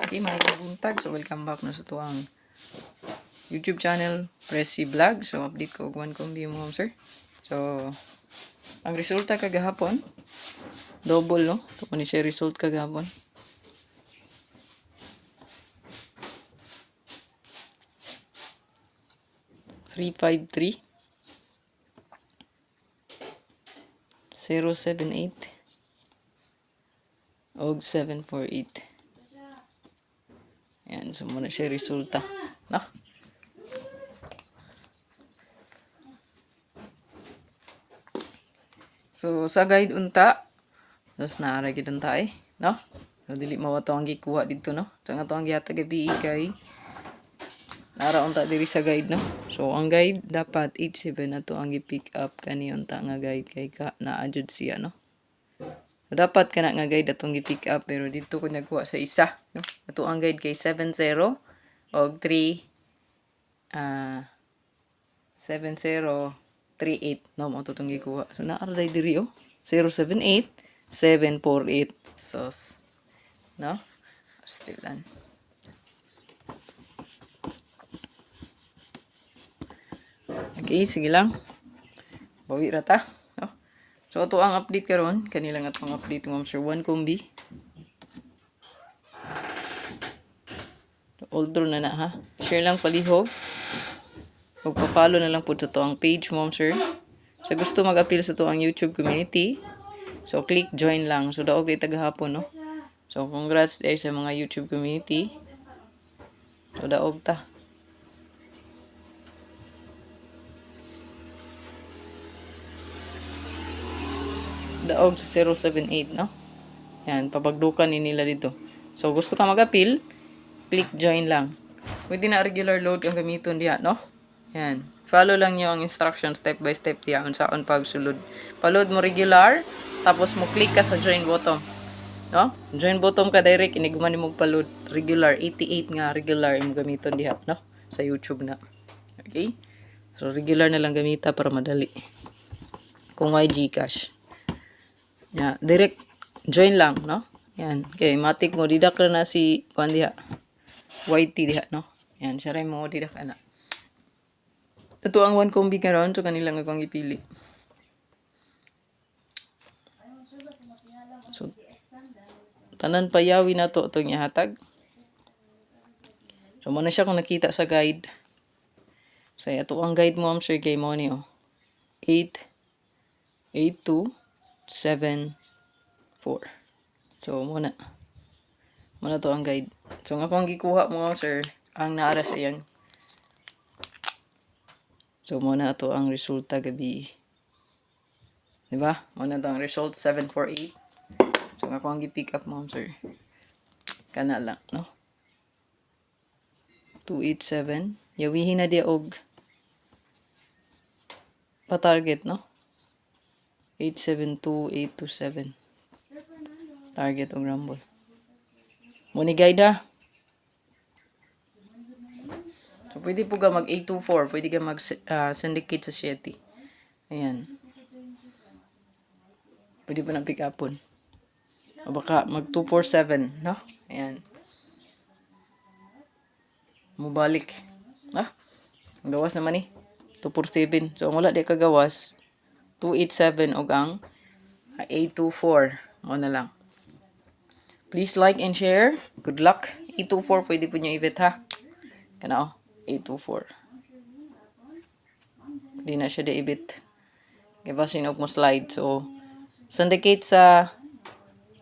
Okay, mga buntag. So, welcome back na sa tuwang YouTube channel, Pressy Vlog. So, update ko kung kombi mo, sir. So, ang resulta kagahapon, double, no? Ito ni siya result kagahapon. $353 078 og 748. Yan, so muna siya resulta. No? So, sa guide unta, tapos naara gid unta no? So, dili mo ato ang gikuha dito, no? So, nga to ang gihatag gabi kay naara unta diri sa guide, no? So, ang guide dapat 87 na to ang gi-pick up kani unta nga guide kay ka na-adjud siya, no? So, dapat kana nga guide atong gi-pick up pero dito ko nagkuha sa isa, no? Ato ang guide kay 70 og 7038, no? Mo to tong gikuha. So, naaray diri 078 748 sos, no? Still done. Okay, sige lang. Bawi rata, no? So, ito ang update karon, kanilang atong update ng Sir 1 Kombi. Old draw na ha. Share lang palihog. Huwag papalo na lang po sa to ang page mo, sir. Sa gusto mag-appeal sa to ang YouTube community, so click join lang. So, daog di tagahapon, no? So, congrats day sa mga YouTube community. So, daog ta. Daog sa 078, no? Yan, papagdukan ni nila dito. So, gusto ka mag-appeal, click join lang. Pwede na regular load ang gamiton diha, no? Yan. Follow lang niyo ang instruction step by step diha unsaon pagsulod. Paload mo regular, tapos mo click ka sa join button. No? Join button ka direct iniguman nimo paload regular 88 nga regular imong gamiton diha, no? Sa YouTube na. Okay? So regular na lang gamita para madali. Kung may GCash. Yeah, direct join lang, no? Yan. Okay, matik mo didak na si kuan diha. YT diha, no? Yan, siya rin mo didak na. Ito ang 1 Kombi karon, so kanila nga kong ipili. So, tanan payawi na to itong ihatag. So, muna siya kung nakita sa guide. So, ito ang guide mo, sir, kay mo ni, 88274. So, muna to ang guide. So, nga kung gikuha mo, sir, ang naara sa iyang. So, muna ito ang resulta gabi. Diba? Muna ito ang result, 748. So, nga kung gi-pick up mo, sir. Kana lang, no? 287. Yawihin na di og pa-target, no? 872827. Target og rumble. Muni guide, So, pwede po ka mag-824. Pwede ka mag-syndicate sa Shetty. Ayan. Pwede pa na pick upon. O baka mag-247, no? Ayan. Mubalik. Ang gawas naman 247. So, ang wala di kagawas, 287 o gang 824. Mo na lang. Please like and share. Good luck. 824 pwede po nyo ibet, ha? Kana 824. Hindi na siya di-ibit. Kaya ba sinog mo slide. So, syndicate sa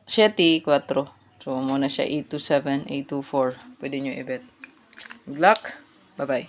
Shetty 4. So, muna siya 827, 824. Pwede nyo ibit. Good luck. Bye-bye.